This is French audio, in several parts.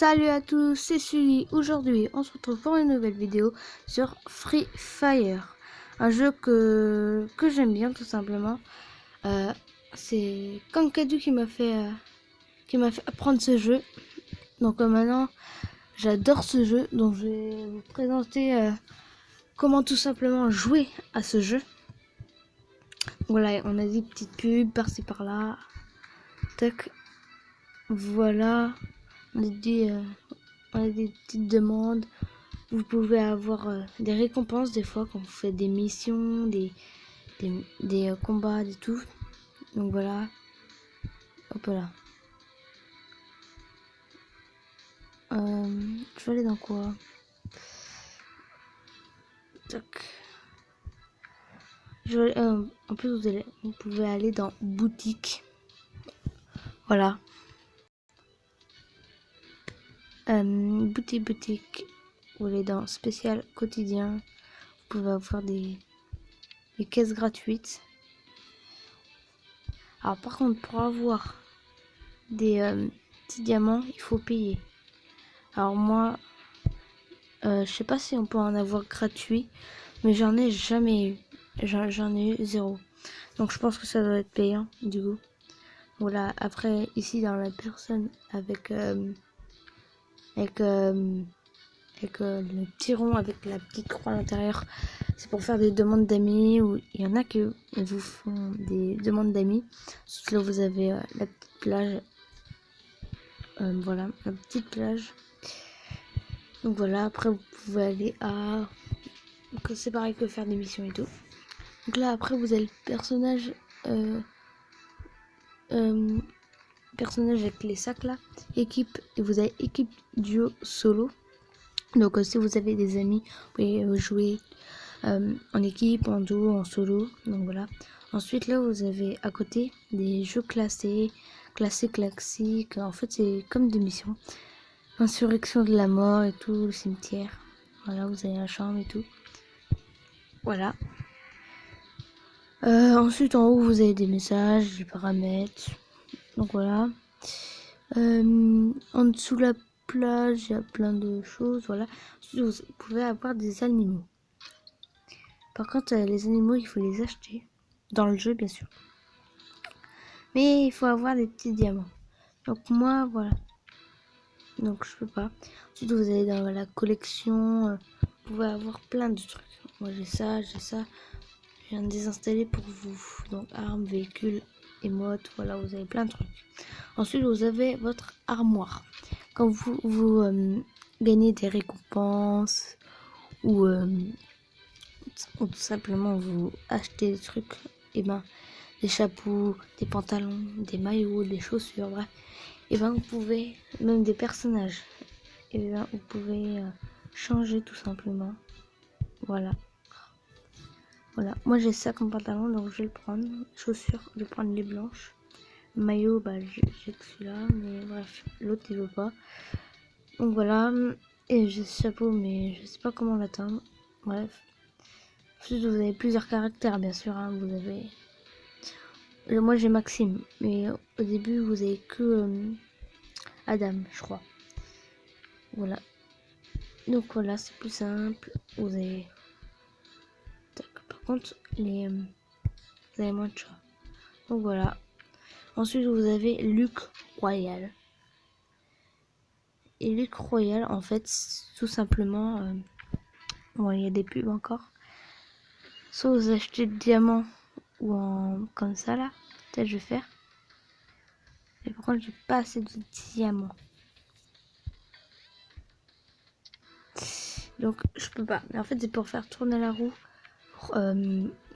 Salut à tous, c'est Sully. Aujourd'hui, on se retrouve pour une nouvelle vidéo sur Free Fire. Un jeu que j'aime bien tout simplement. C'est Kankadu qui m'a fait apprendre ce jeu. Donc maintenant, j'adore ce jeu. Donc je vais vous présenter comment tout simplement jouer à ce jeu. Voilà, on a des petites pubs par-ci par-là. Tac. Voilà. On a des petites demandes. Vous pouvez avoir des récompenses des fois quand vous faites des missions, des combats, des tout. Donc voilà. Hop là. Je vais aller dans quoi? Tac. En plus, vous pouvez aller dans boutique. Voilà. Boutique. Vous allez dans spécial quotidien. Vous pouvez avoir des caisses gratuites. Alors par contre, pour avoir des petits diamants, il faut payer. Alors moi, je sais pas si on peut en avoir gratuit, mais j'en ai jamais eu. J'en ai eu 0. Donc je pense que ça doit être payant du coup. Voilà, après ici dans la personne avec le petit rond avec la petite croix à l'intérieur, c'est pour faire des demandes d'amis, ou il y en a qui vous font des demandes d'amis. Là vous avez la petite plage. Voilà, la petite plage. Donc voilà, après vous pouvez aller à... Donc c'est pareil que faire des missions et tout. Donc là après vous avez le personnage personnage avec les sacs là, équipe, et vous avez équipe, duo, solo. Donc si vous avez des amis, vous pouvez jouer en équipe, en duo, en solo. Donc voilà. Ensuite là vous avez à côté des jeux classiques. En fait c'est comme des missions. Insurrection de la mort et tout, le cimetière. Voilà, vous avez la chambre et tout. Voilà. Ensuite en haut vous avez des messages, des paramètres. Donc voilà. En dessous de la plage, il y a plein de choses. Voilà. Ensuite, vous pouvez avoir des animaux. Par contre, les animaux, il faut les acheter. Dans le jeu, bien sûr. Mais il faut avoir des petits diamants. Donc moi, voilà. Donc je peux pas. Ensuite, vous allez dans la collection. Vous pouvez avoir plein de trucs. Moi, j'ai ça. Je viens de désinstaller pour vous. Donc armes, véhicules, émotes. Voilà, vous avez plein de trucs. Ensuite, vous avez votre armoire. Quand vous gagnez des récompenses ou tout simplement vous achetez des trucs, et ben des chapeaux, des pantalons, des maillots, des chaussures, bref, et ben vous pouvez, même des personnages, et ben vous pouvez changer tout simplement. Voilà. Moi j'ai ça comme pantalon, donc je vais le prendre. Chaussures, je vais prendre les blanches. Maillot, bah j'ai que celui-là, mais bref, l'autre il veut pas. Donc voilà, et j'ai ce chapeau, mais je sais pas comment l'atteindre. Bref. Ensuite, vous avez plusieurs caractères, bien sûr. Hein. Vous avez. Moi, j'ai Maxime, mais au début, vous avez que Adam, je crois. Voilà. Donc voilà, c'est plus simple. Vous avez. Par contre, vous avez moins de choix. Donc voilà. Ensuite, vous avez Luc Royal. Et Luc Royal, en fait, tout simplement. Bon, il y a des pubs encore. Soit vous achetez de diamants ou en comme ça là. Peut-être je vais faire. Mais par contre, j'ai pas assez de diamants. Donc je peux pas. Mais en fait, c'est pour faire tourner la roue, pour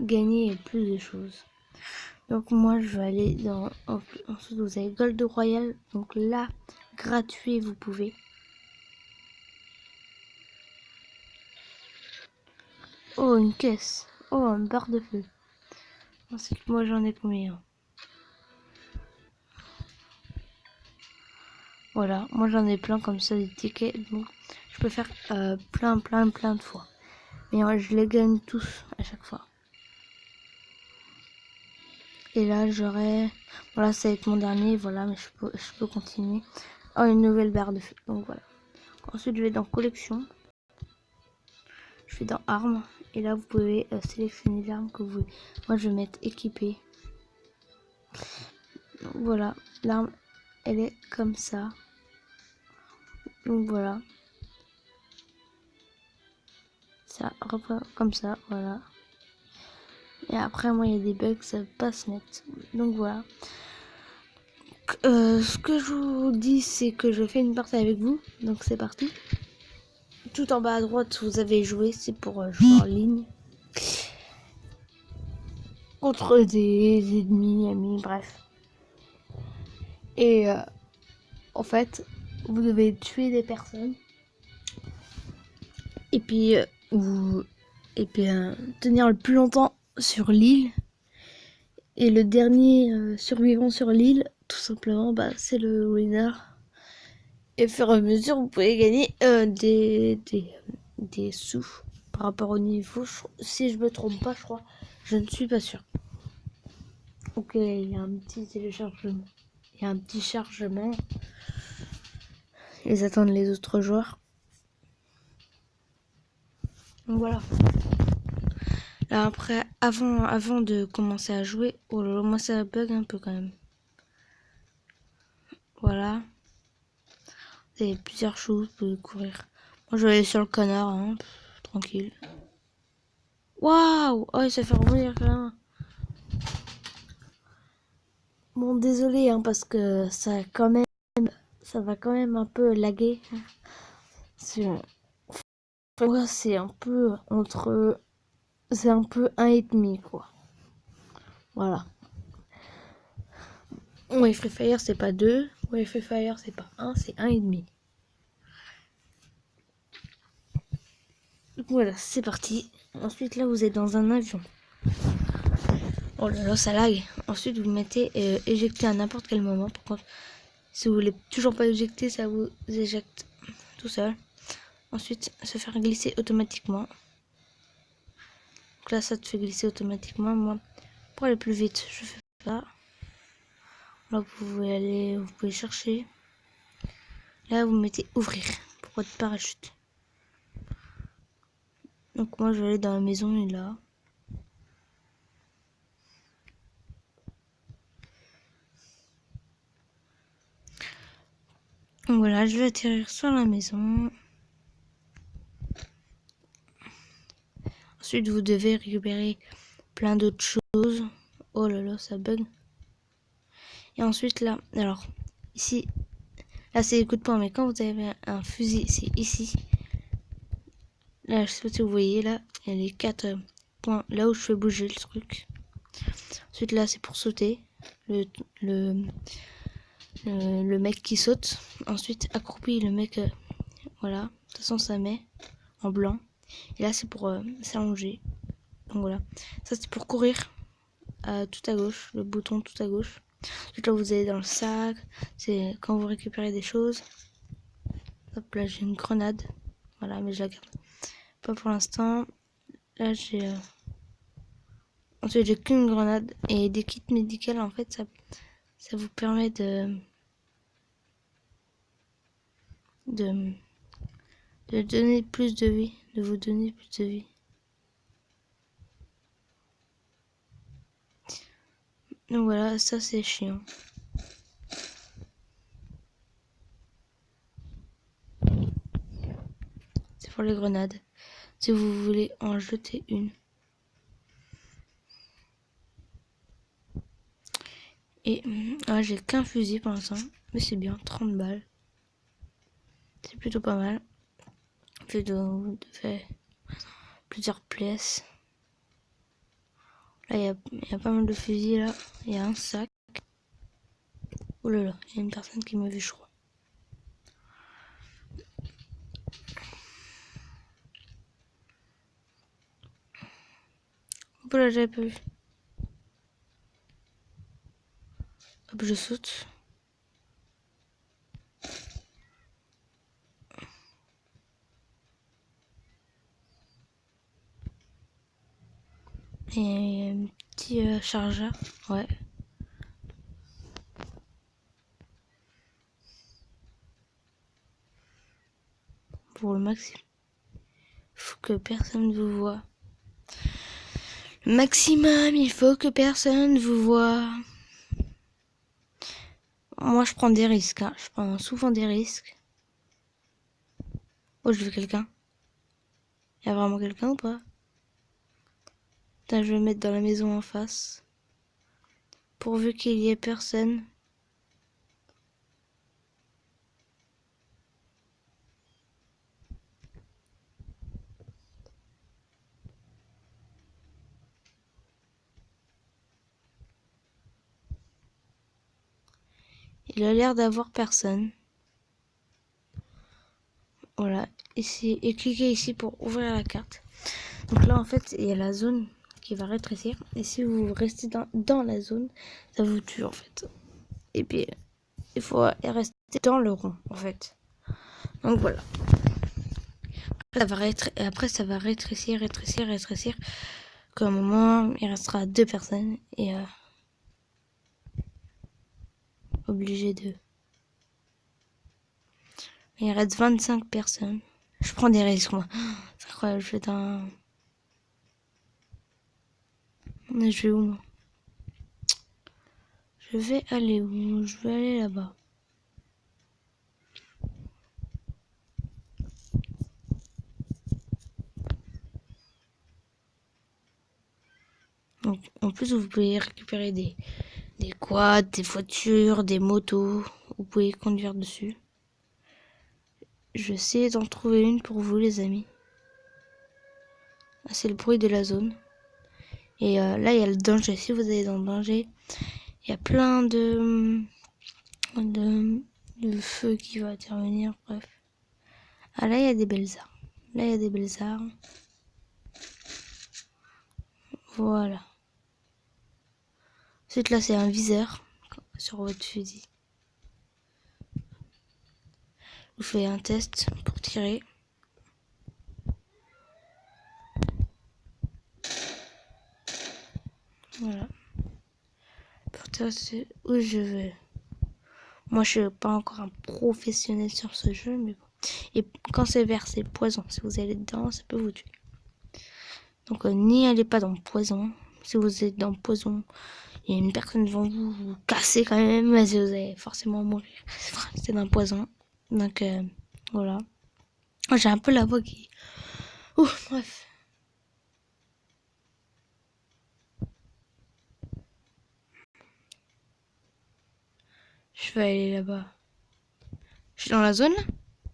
gagner plus de choses. Donc moi, je vais aller dans. Ensuite, vous avez Gold Royal. Donc là, gratuit, vous pouvez. Oh, une caisse. Oh, un barre de feu. Ensuite, moi, j'en ai combien? Voilà, moi j'en ai plein comme ça, des tickets. Donc je peux faire plein de fois. Mais je les gagne tous à chaque fois. Et là j'aurai... Voilà, ça va être mon dernier, voilà, mais je peux continuer. Oh, une nouvelle barre de feu. Donc voilà. Ensuite, je vais dans collection. Je vais dans armes. Et là, vous pouvez sélectionner l'arme que vous voulez. Moi, je vais mettre équipé. Donc voilà. L'arme, elle est comme ça. Donc voilà. Ça reprend comme ça. Voilà. Et après, moi, il y a des bugs, ça passe net. Donc voilà. Ce que je vous dis, c'est que je fais une partie avec vous. Donc c'est parti. Tout en bas à droite, vous avez joué. C'est pour jouer en ligne. Contre des ennemis, amis, bref. Et en fait, vous devez tuer des personnes. Et puis, tenir le plus longtemps sur l'île. Et le dernier survivant sur l'île, tout simplement, bah, c'est le winner. Et au fur et à mesure, vous pouvez gagner des sous par rapport au niveau. Si je me trompe pas, je crois. Je ne suis pas sûre. Ok, il y a un petit téléchargement. Il y a un petit chargement. Ils attendent les autres joueurs. Donc voilà. Là après, avant de commencer à jouer, oh là là, moi ça bug un peu quand même. Voilà. Vous avez plusieurs choses, vous pouvez courir. Moi je vais aller sur le canard, hein, tranquille. Waouh! Oh, il s'est fait rebondir quand même. Bon, désolé, hein, parce que ça va quand même un peu laguer. C'est un peu entre, c'est un peu 1,5 quoi. Voilà. Ouais, Free Fire c'est pas 2. Ouais, Free Fire c'est pas 1, c'est 1,5. Voilà, c'est parti. Ensuite, là, vous êtes dans un avion. Oh là là, ça lag. Ensuite, vous mettez éjecter à n'importe quel moment. Par contre, si vous voulez toujours pas éjecter, ça vous éjecte tout seul. Ensuite, se faire glisser automatiquement. Donc là, ça te fait glisser automatiquement. Moi, pour aller plus vite, je fais ça. Là, vous pouvez chercher. Là, vous mettez ouvrir pour votre parachute. Donc moi, je vais aller dans la maison et là. Donc voilà, je vais atterrir sur la maison. Ensuite, vous devez récupérer plein d'autres choses. Oh là là, ça bug. Et ensuite, là, alors, ici, là, c'est les coups de poing, mais quand vous avez un fusil, c'est ici. Là, je sais pas si vous voyez, là, il y a les 4 points, là où je fais bouger le truc. Ensuite, là, c'est pour sauter. Le mec qui saute. Ensuite, accroupi, le mec, voilà. De toute façon, ça met en blanc. Et là, c'est pour s'allonger. Donc voilà. Ça, c'est pour courir. Tout à gauche, le bouton tout à gauche. Ensuite, là, vous allez dans le sac. C'est quand vous récupérez des choses. Hop, là, j'ai une grenade. Voilà, mais je la garde pas pour l'instant. Là, j'ai... Ensuite, j'ai qu'une grenade. Et des kits médicaux, en fait, ça vous permet de donner plus de vie. De vous donner plus de vie. Donc voilà, ça, c'est chiant. C'est pour les grenades. Si vous voulez en jeter une. Et j'ai qu'un fusil pour l'instant. Mais c'est bien, 30 balles. C'est plutôt pas mal. Fait de plusieurs pièces. Là, il y a pas mal de fusils là. Il y a un sac. Oh là là, il y a une personne qui m'a vu, je crois. Hop là, j'avais pas vu. Hop, je saute. Et un petit chargeur. Ouais. pour le maximum. Faut que personne vous voit. Le maximum, il faut que personne vous voit. Moi, je prends des risques. Hein. Je prends souvent des risques. Oh, je veux quelqu'un. Il y a vraiment quelqu'un ou pas? Putain, je vais me mettre dans la maison en face. Pourvu qu'il y ait personne. Il a l'air d'avoir personne. Voilà, ici, et cliquez ici pour ouvrir la carte. Donc là, en fait, il y a la zone qui va rétrécir. Et si vous restez dans la zone, ça vous tue, en fait. Et puis, il faut rester dans le rond, en fait. Donc voilà. Après, ça va rétrécir. Qu'à un moment, il restera 2 personnes. Et obligé de... Il reste 25 personnes. Je prends des risques, moi. C'est incroyable, je vais dans... Je vais où, moi? Je vais aller où? Je vais aller là-bas. Donc, en plus, vous pouvez récupérer des quads, des voitures, des motos. Vous pouvez conduire dessus. Je vais essayer d'en trouver une pour vous, les amis. C'est le bruit de la zone. Et là, il y a le danger. Si vous allez dans le danger, il y a plein de feu qui va intervenir. Bref. Ah, là, il y a des belles armes. Voilà. Ensuite, là, c'est un viseur sur votre fusil. Vous faites un test pour tirer. Voilà. Pour tirer, c'est où je veux. Moi, je suis pas encore un professionnel sur ce jeu, mais bon. Et quand c'est vert, c'est poison. Si vous allez dedans, ça peut vous tuer. Donc, n'y allez pas dans le poison. Si vous êtes dans le poison, il y a une personne devant vous, vous cassez quand même, mais vous allez forcément mourir. C'est dans le poison. Donc, voilà. J'ai un peu la voix qui... Ouf, bref. Je vais aller là-bas. Je suis dans la zone?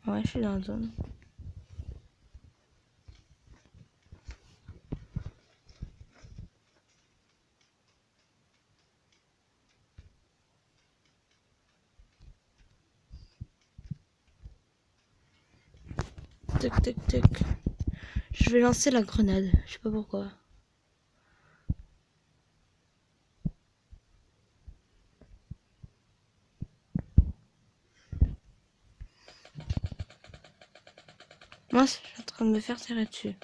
Ouais, je suis dans la zone. Tac, tac, tac. Je vais lancer la grenade. Je sais pas pourquoi. Moi, je suis en train de me faire tirer dessus.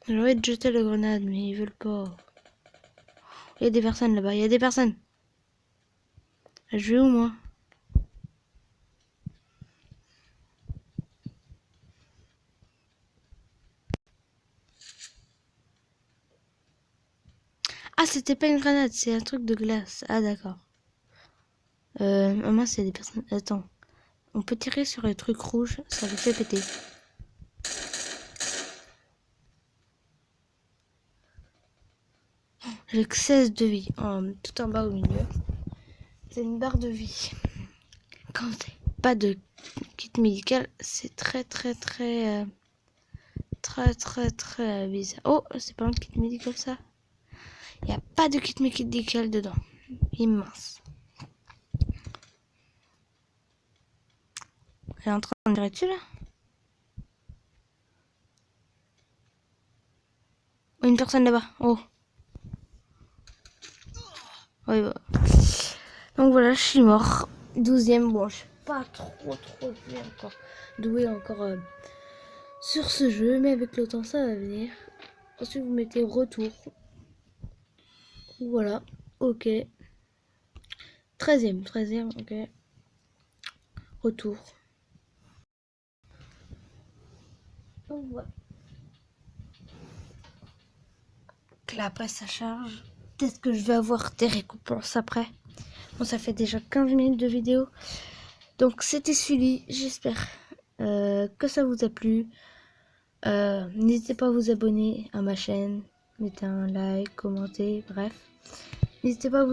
J'aurais de jeter la grenade, mais ils veulent pas. Il y a des personnes là-bas, il y a des personnes. Je vais où, moi? Ah, c'était pas une grenade, c'est un truc de glace. Ah, d'accord. Moi, c'est des personnes... Attends. On peut tirer sur les trucs rouges, ça le fait péter. J'ai que 16 de vie, tout en bas au milieu. C'est une barre de vie. Quand c'est pas de kit médical, c'est très bizarre. Oh, c'est pas un kit médical ça. Il n'y a pas de kit médical dedans. Immense. Elle est en train de tirer dessus là. Oh, une personne là-bas. Oh. Oui, bah. Donc voilà, je suis mort. 12e. Bon, je suis pas trop doué encore sur ce jeu, mais avec le temps ça va venir. Ensuite vous mettez retour. Voilà. Ok. 13e, ok. retour. Donc voilà. Là après ça charge. Peut-être que je vais avoir des récompenses après. Bon, ça fait déjà 15 minutes de vidéo. Donc c'était Sully, j'espère que ça vous a plu. N'hésitez pas à vous abonner à ma chaîne. Mettez un like, commentez, bref. N'hésitez pas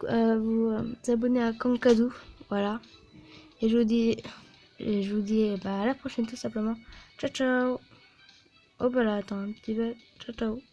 à vous abonner à Kankadou. Voilà. Et je vous dis à la prochaine tout simplement. Ciao ciao. Oh bah là, attends un petit peu. Ciao ciao.